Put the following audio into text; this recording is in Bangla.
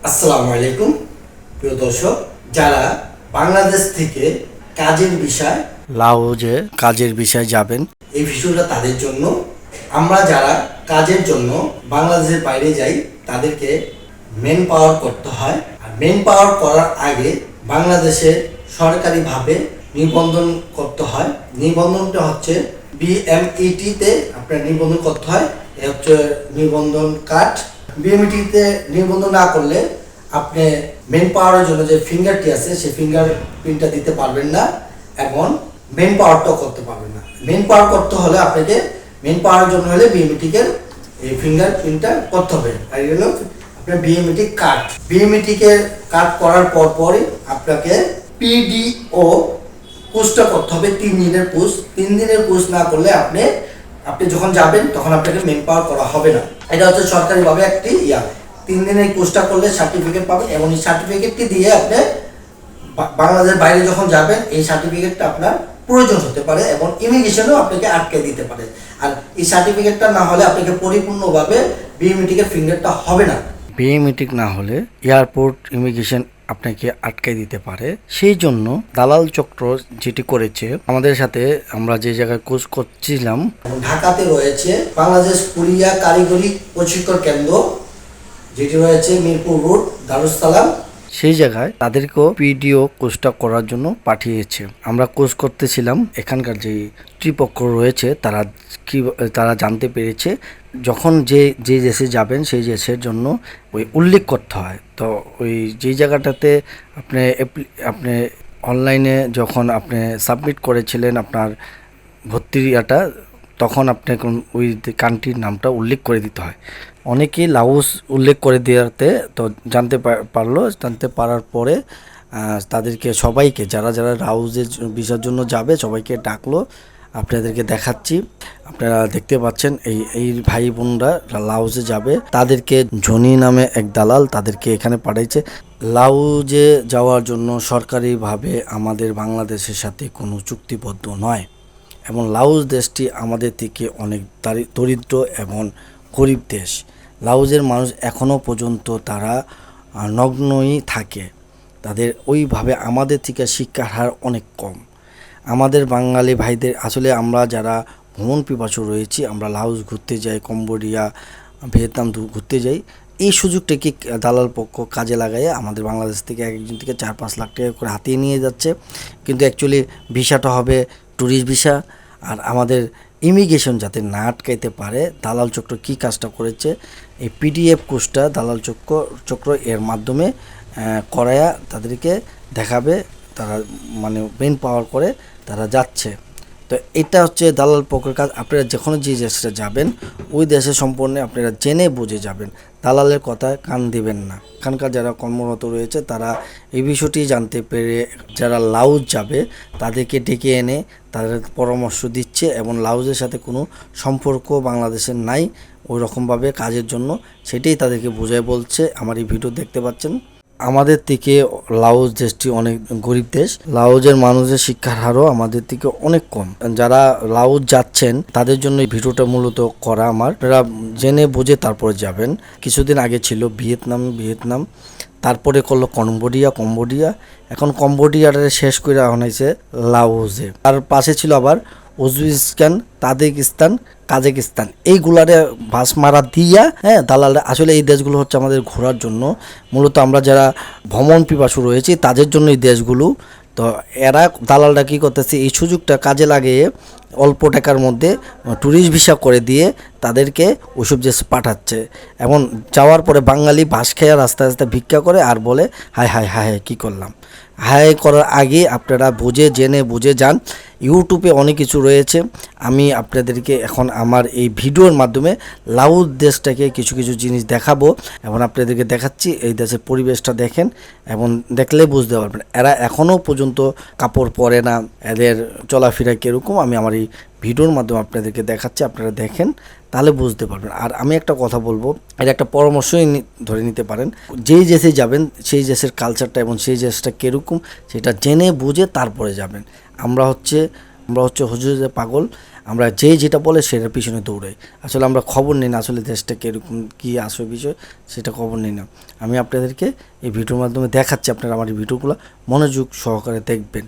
আসসালামু আলাইকুম প্রিয় দর্শক, যারা বাংলাদেশ থেকে কাজের বিষয় লাউজে কাজের বিষয়ে যাবেন। এই ভিডিওটা তাদের জন্য। আমরা যারা কাজের জন্য বাংলাদেশের বাইরে যাই তাদেরকে মেন পাওয়ার করতে হয়, আর মেন পাওয়ার করার আগে বাংলাদেশে সরকারিভাবে নিবন্ধন করতে হয়। নিবন্ধনটা হচ্ছে বিএমইটিতে আপনার নিবন্ধন করতে হয়। এ হচ্ছে নিবন্ধন কার্ড। বিএমইটিতে নিবন্ধন না করলে আপনি মেন পাওয়ারের জন্য যে ফিঙ্গারটি আছে সেই ফিঙ্গার প্রিন্টটা দিতে পারবেন না এবং মেন পাওয়ারটাও করতে পারবেন না। মেন পাওয়ার করতে হলে আপনাকে মেন পাওয়ারের জন্য হলে বিএমইটিকের এই ফিঙ্গার প্রিন্টটা করতে হবে। আর এই হলো আপনার বিএমইটি কার্ড। বিএমইটিকে কার্ড করার পরই আপনাকে পিডিও কোর্সটা করতে হবে 3 দিনের কোর্স। 3 দিনের কোর্স না করলে আপনি যখন যাবেন তখন আপনাকে মেন পাওয়ার করা হবে না। এটা হচ্ছে সরকারিভাবে একটি 3 দিনের কোর্সটা করলে সার্টিফিকেট পাবেন এবং এই সার্টিফিকেটটি দিয়ে আপনি বাংলাদেশের বাইরে যখন যাবেন এই সার্টিফিকেটটা আপনার প্রয়োজন হতে পারে এবং ইমিগ্রেশনও আপনাকে আটকে দিতে পারে। আর এই সার্টিফিকেটটা না হলে আপনাকে পরিপূর্ণভাবে বিএমইটিকের ফিঙ্গারটা হবে না। বিএমইটিক না হলে এয়ারপোর্ট ইমিগ্রেশন আপনাকে আটকাই দিতে পারে। সেই জন্য দালাল চক্র যেটি করেছে, আমাদের সাথে আমরা যে জায়গায় কোর্স করছিলাম, ঢাকাতে রয়েছে বাংলাদেশ কোরিয়া কারিগরি প্রশিক্ষণ কেন্দ্র, যেটি রয়েছে মিরপুর রোড, দারুস সালাম। সেই জায়গায় তাদেরকেও পিডিও কোর্সটা করার জন্য পাঠিয়েছে। আমরা কোর্স করতেছিলাম, এখানকার যে কর্তৃপক্ষ রয়েছে তারা জানতে পেরেছে যখন যে দেশে যাবেন সেই দেশের জন্য ওই উল্লেখ করতে হয়। তো ওই যেই জায়গাটাতে আপনি অনলাইনে যখন আপনি সাবমিট করেছিলেন আপনার ভর্তির তখন আপনাকে ওই কান্ট্রির নামটা উল্লেখ করে দিতে হয়। অনেকেই লাউস উল্লেখ করে দেওয়াতে তো জানতে পারার পরে তাদেরকে সবাইকে যারা লাউজের ভিসার জন্য যাবে সবাইকে ডাকলো। আপনাদেরকে দেখাচ্ছি, আপনারা দেখতে পাচ্ছেন এই ভাই বোনরা লাউজে যাবে, তাদেরকে জনি নামে এক দালাল তাদেরকে এখানে পাঠাইছে। লাউজে যাওয়ার জন্য সরকারিভাবে আমাদের বাংলাদেশের সাথে কোনো চুক্তিবদ্ধ নয় এবং লাউজ দেশটি আমাদের থেকে অনেক দরিদ্র এবং গরিব দেশ। লাউজের মানুষ এখনও পর্যন্ত তারা নগ্নই থাকে। তাদের ওইভাবে আমাদের থেকে শিক্ষার হার অনেক কম। আমাদের বাঙালি ভাইদের আসলে আমরা যারা ভ্রমণ পিপাসু রয়েছি, আমরা লাউজ ঘুরতে যাই, কম্বোডিয়া, ভিয়েতনাম ঘুরতে যাই। এই সুযোগটাকে দালাল পক্ষ কাজে লাগাইয়ে আমাদের বাংলাদেশ থেকে একজন থেকে 4-5 লাখ টাকা করে হাতিয়ে নিয়ে যাচ্ছে। কিন্তু অ্যাকচুয়ালি ভিসাটা হবে ট্যুরিস্ট ভিসা। আর আমাদের ইমিগ্রেশন যাতে না আটকাইতে পারে, দালাল চক্র কী কাজটা করেছে, এই পিডিএফ কোর্সটা দালাল চক্র এর মাধ্যমে করায়া তাদেরকে দেখাবে, তারা মানে মেন পাওয়ার করে তারা যাচ্ছে। তো এটা হচ্ছে দালাল পক্ষের কাজ। আপনারা যখন যে দেশে যাবেন ওই দেশের সম্পর্কে আপনারা জেনে বুঝে যাবেন, দালালের কথায় কান দিবেন না। এখানকার যারা কর্মরত রয়েছে তারা এই বিষয়টি জানতে পেরে যারা লাউজ যাবে তাদেরকে ডেকে এনে তাদের পরামর্শ দিচ্ছে এবং লাউজের সাথে কোনো সম্পর্ক বাংলাদেশের নাই ওই রকমভাবে কাজের জন্য, সেটাই তাদেরকে বোঝায় বলছে। আমার এই ভিডিও দেখতে পাচ্ছেন। আমাদের থেকে লাউজ দেশটি অনেক গরিব দেশ। লাউজের মানুষের শিক্ষার হারও আমাদের থেকে অনেক কম। যারা লাউজ যাচ্ছেন তাদের জন্য এই ভিডিওটা মূলত করা আমার। আপনারা জেনে বুঝে তারপরে যাবেন। কিছুদিন আগে ছিল ভিয়েতনাম, তারপরে করলো কম্বোডিয়া, এখন কম্বোডিয়াটা শেষ করে আনাইছে লাউজে। আর পাশে ছিল আবার উজবেকিস্তান, তাজিকিস্তান, কাজাকিস্তান। এইগুলারে বাস মারা দিয়া দালালরা আসলে এই দেশগুলো হচ্ছে আমাদের ঘোরার জন্য। মূলত আমরা যারা ভ্রমণ পিপাসু রয়েছি তাদের জন্য এই দেশগুলো। তো এরা দালালরা কী করতেছে, এই সুযোগটা কাজে লাগিয়ে অল্প টাকার মধ্যে ট্যুরিস্ট ভিসা করে দিয়ে তাদেরকে ওইসব দেশ পাঠাচ্ছে এবং যাওয়ার পরে বাঙালি বাস খেয়ে রাস্তায় ভিক্ষা করে আর বলে হায় কী করলাম। হাই করার আগে আপনারা জেনে বুঝে যান। ইউটিউবে অনেক কিছু রয়েছে। আমি আপনাদেরকে এখন আমার এই ভিডিওর মাধ্যমে লাউজ দেশটাকে কিছু জিনিস দেখাবো এবং আপনাদেরকে দেখাচ্ছি। এই দেশের পরিবেশটা দেখেন এবং দেখলে বুঝতে পারবেন এরা এখনও পর্যন্ত কাপড় পরে না, এদের চলাফেরা কীরকম আমি আমার এই ভিডিওর মাধ্যমে আপনাদেরকে দেখাচ্ছি। আপনারা দেখেন তাহলে বুঝতে পারবেন। আর আমি একটা কথা বলবো, এর একটা পরামর্শই ধরে নিতে পারেন। যেই দেশে যাবেন সেই দেশের কালচারটা এবং সেই দেশটা কীরকম সেটা জেনে বুঝে তারপরে যাবেন। আমরা হচ্ছে হুজুরে পাগল। আমরা যে যেটা বলে সেটার পিছনে দৌড়াই, আসলে আমরা খবর নিই না আসলে দেশটা কীরকম কী আসল বিষয় সেটা খবর নিই না। আমি আপনাদেরকে এই ভিডিওর মাধ্যমে দেখাচ্ছি, আপনারা আমার এই ভিডিওগুলো মনোযোগ সহকারে দেখবেন।